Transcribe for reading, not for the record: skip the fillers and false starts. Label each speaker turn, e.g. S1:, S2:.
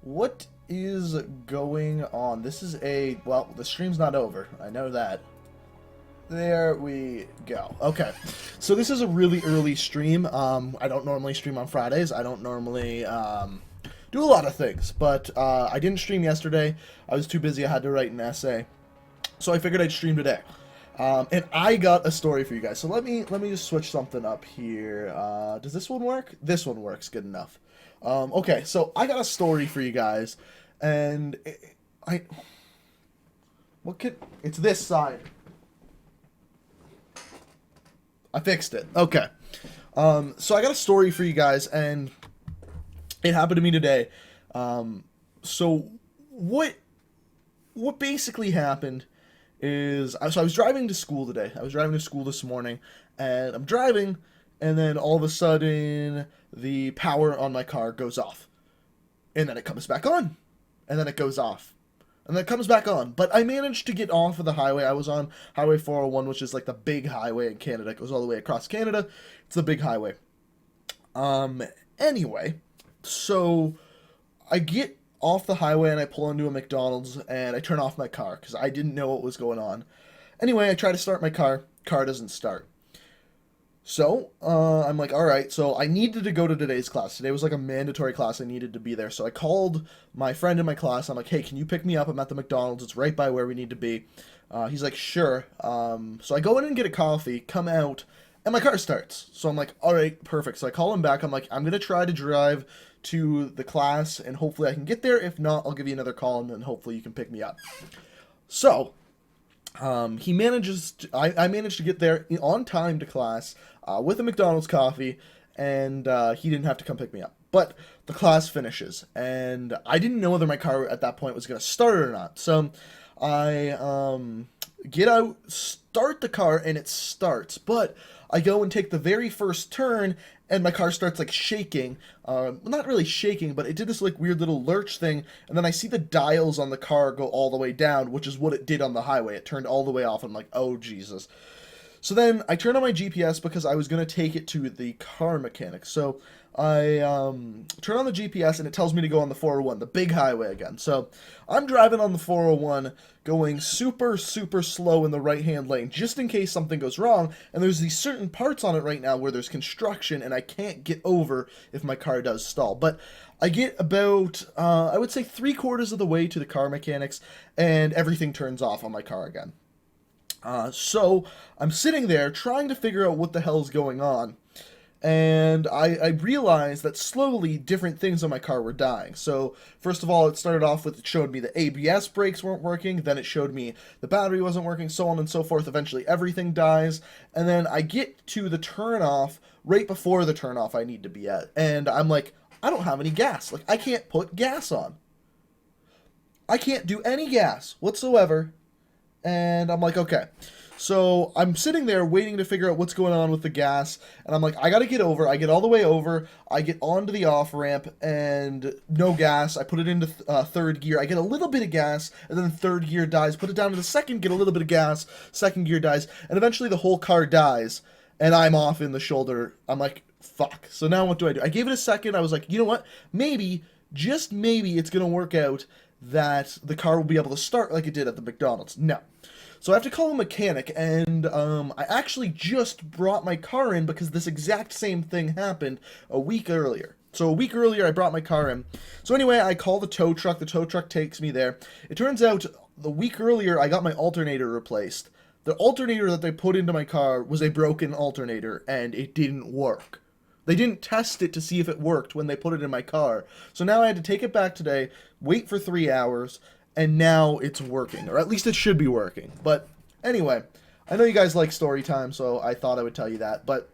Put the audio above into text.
S1: What is going on? This is well, the stream's not over. I know that. There we go. Okay. So this is a really early stream. I don't normally stream on Fridays. I don't normally do a lot of things, but I didn't stream yesterday. I was too busy. I had to write an essay. So I figured I'd stream today. And I got a story for you guys. So let me just switch something up here. Does this one work? This one works good enough. Okay, so I got a story for you guys, and it's this side. I fixed it. Okay. So I got a story for you guys, and it happened to me today. So what basically happened is, so I was driving to school today. I was driving to school this morning, and I'm driving, and then all of a sudden, the power on my car goes off. And then it comes back on. And then it goes off. And then it comes back on. But I managed to get off of the highway. I was on Highway 401, which is like the big highway in Canada. It goes all the way across Canada. It's the big highway. Anyway, so I get off the highway and I pull into a McDonald's and I turn off my car because I didn't know what was going on. Anyway, I try to start my car. Car doesn't start. So, I'm like, alright, so I needed to go to today's class. Today was like a mandatory class, I needed to be there. So I called my friend in my class, I'm like, hey, can you pick me up? I'm at the McDonald's, it's right by where we need to be. He's like, sure. So I go in and get a coffee, come out, and my car starts. So I'm like, alright, perfect. So I call him back, I'm like, I'm gonna try to drive to the class, and hopefully I can get there. If not, I'll give you another call, and then hopefully you can pick me up. So, he manages to, I managed to get there on time to class with a McDonald's coffee, and he didn't have to come pick me up. But the class finishes, and I didn't know whether my car at that point was going to start or not. So I get out, start the car, and it starts. But I go and take the very first turn, and my car starts like shaking. Not really shaking, but it did this like weird little lurch thing, and then I see the dials on the car go all the way down, which is what it did on the highway. It turned all the way off. I'm like, oh Jesus. So then I turn on my GPS because I was going to take it to the car mechanic. So I turn on the GPS and it tells me to go on the 401, the big highway again. So I'm driving on the 401 going super, super slow in the right-hand lane just in case something goes wrong. And there's these certain parts on it right now where there's construction and I can't get over if my car does stall. But I get about, I would say 3/4 of the way to the car mechanics and everything turns off on my car again. So I'm sitting there trying to figure out what the hell is going on, and I realized that slowly different things on my car were dying. So first of all, it started off with, it showed me the ABS brakes weren't working, then it showed me the battery wasn't working, so on and so forth. Eventually everything dies, and then I get to the turnoff right before the turnoff I need to be at, and I'm like, I don't have any gas. Like, I can't put gas on. I can't do any gas whatsoever. And I'm like, okay. So I'm sitting there waiting to figure out what's going on with the gas. And I'm like, I gotta get over. I get all the way over. I get onto the off ramp and no gas. I put it into third gear. I get a little bit of gas and then third gear dies. Put it down to the second, get a little bit of gas. Second gear dies. And eventually the whole car dies. And I'm off in the shoulder. I'm like, fuck. So now what do? I gave it a second. I was like, you know what? Maybe, just maybe it's gonna work out that the car will be able to start like it did at the McDonald's. No. So I have to call a mechanic, and I actually just brought my car in because this exact same thing happened a week earlier. So a week earlier, I brought my car in. So anyway, I call the tow truck. The tow truck takes me there. It turns out the week earlier, I got my alternator replaced. The alternator that they put into my car was a broken alternator, and it didn't work. They didn't test it to see if it worked when they put it in my car. So now I had to take it back today, wait for 3 hours, and now it's working. Or at least it should be working. But anyway, I know you guys like story time, so I thought I would tell you that. But